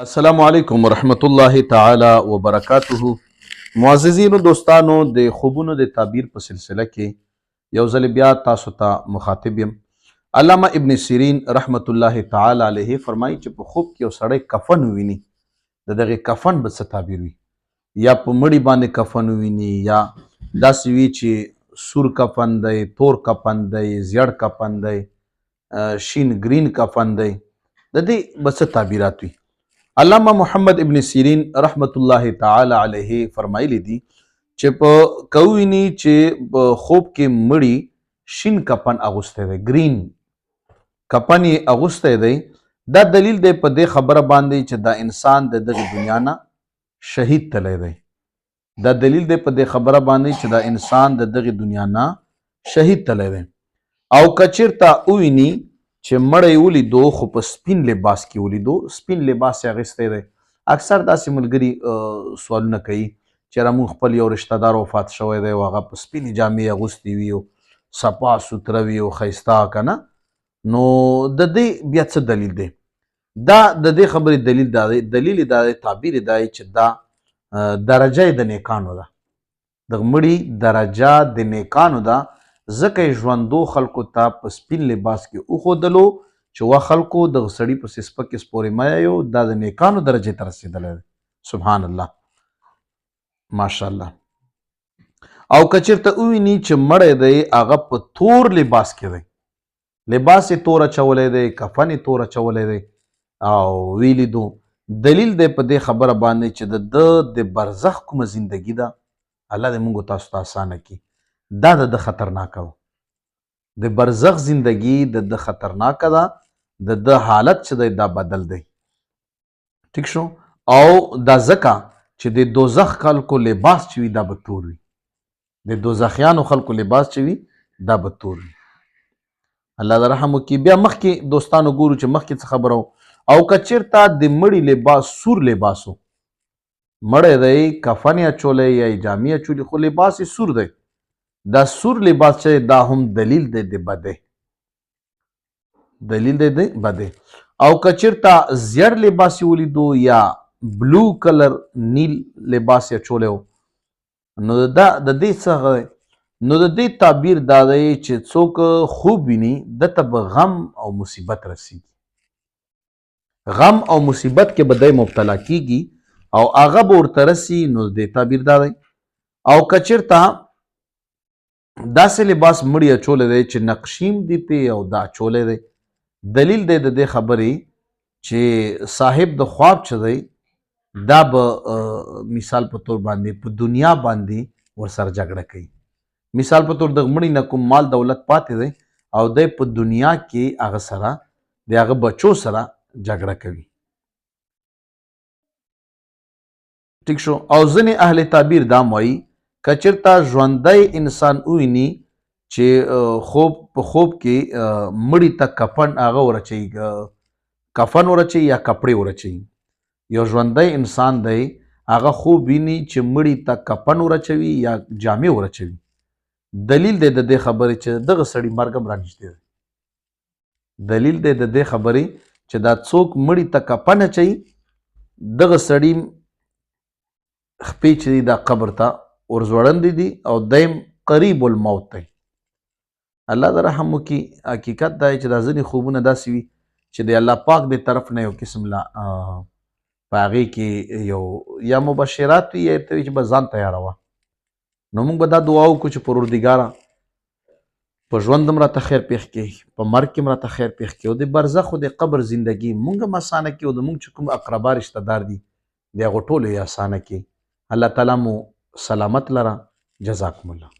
السلام علیکم ورحمت الله تعالی وبرکاته. معززینو دوستانو، د خوبونو د تعبیر په سلسله کې یو ځل بیا تاسو ته مخاطب یم. علامه ابن سیرین رحمت الله تعالی علیه فرمایي چې په خوب کې یو سړی کفن وویني، د دغه کفن به څه تعبیر وي؟ یا په مړي باندې کفن وویني، یا داسې وي چې سور کفن دی، تور کفن دی، زیړ کفن دی، شین گرین کفن دی، د دې به څه تعبیرات وي؟ علامه محمد ابن سیرین رحمت الله تعالی علیه فرمایلی دي چې په کوینی چې په خوب کې مړی شین کپن اغوسته دی، گرین کپن یې اغوسته دی، دا دلیل دی په دې خبره باندې چې دا انسان د دغه دنیا نه شهید تللی دی. دا دلیل دی په دې خبره باندې چې دا انسان د دغه دنیا نه شهید تللی دی. او کچیرته وویني چې مړی ولیدو خو په سپین لباس کې ولیدو، سپین لباس یې اغوستی دی. اکثر داسې ملګري سوالونه کوي چې موږ خپل یو رشته دار وفات شوی دی او هغه په سپینې جامې اغوستې وي او صفا سوتره وي او ښایسته که نه، نو د دې بیا څه دلیل دی؟ دا د دې خبرې دلیل دا دی، دلیل دا دی، تعبیر دا دی چې دا درجه د نیکانو ده، د مړي درجه د نیکانو ده. ځکه یې ژوندو خلکو ته په سپین لباس کې وښودلو چې وا خلکو دغه سړي پسې سپکې سپورې مه یایو، دا د نیکانو درجې ته رسېدلی دی. سبحان الله، ماشاءالله. او که چېرته وویني چې مړی دی هغه په تور لباس کې دی، لباس یې تور اچولی دی، کفن یې تور اچولی دی، او ویې لیدو، دلیل دی په دې خبره باندې چې د د برزخ کومه زندګي ده، الله دې موږ تاسو ته اسانه کړي، دا د خطرناکه و. د برزخ زندگی د خطرناکه ده، د حالت چې دی دا بدل دی. ٹھیک شو؟ او دا ځکه چې د دوزخ خلکو لباس چې وي دا به تور وي، د دوزخیانو خلکو لباس چې وي دا به تور وي. الله دې رحم وکړي. بیا مخکې دوستانو ګورو چې مخکې څه خبره و. او که چېرته د مړي لباس سور لباس و، مړی دی کفن یې اچولی یا جامې اچولي خو لباس یې سور دی، دا سور لباس چې دا هم دلیل دی د بده، دلیل دی د بده. او که چېرته زیړ لباس یې ولیدو یا بلو کلر نیل لباس یې اچولی و، نو دا د دې څه دی؟ نو د دې تعبیر دا دی چې څوک خوب ویني دته به غم او مصیبت رسیږي، غم او مصیبت کې به دی مبتلا کیږي او هغه به ورته رسي. نو د دې تعبیر دا دی. او که چېرته داسې لباس مړی اچولی دی چې نقشیم دی پې او دا اچولی دی، دلیل دی د دې خبرې چې صاحب د خواب چې دی دا به مثال په طور باندې په دنیا باندې ورسره جګړه کوي. مثال په طور د مړي نه کوم مال دولت پاتې دی او دی په دنیا کې هغه سره د هغه بچو سره جګړه کوي. ټیک شو؟ او ځینې اهل تعبیر دا وایي که چېرته ژوندی انسان وویني چې په خوب کې مړي ته کفن هغه ورچوي، کفن ورچوي یا کپړې ورچوي. یو ژوندی انسان دی هغه خوب ویني چې مړي ته کفن ورچوي یا جامې ورچوي، دلیل دی د دې خبرې چې دغه سړي مرګ هم رانږدې دی. دلیل دی د دې خبرې چې دا څوک مړي ته کفن اچوي، دغه سړي خپې چې دی دا قبر ته ورزوړندې دي او دیم قریب الموت دی. الله دې رحم وکړي. حقیقت دا چې دا ځینې خوبونه داسې وي چې د الله پاک د طرف نه یو قسم لا په هغې کې یو یا مبشرات وي یا ورته وي چې بس ځان تیاروه. نو موږ به دا دعا وکړو چې پروردګاره په ژوند هم راته خیر پېښ کړي، په مرګ کې هم راته خیر پېښ کړي او د برزخ او د قبر زندګي موږ هم اسانه کړي او د موږ چې کوم اقربا رشته دار دي د هغو ټولو یې اسانه کړي. الله تعالی مو سلامت لره. جزاکم الله.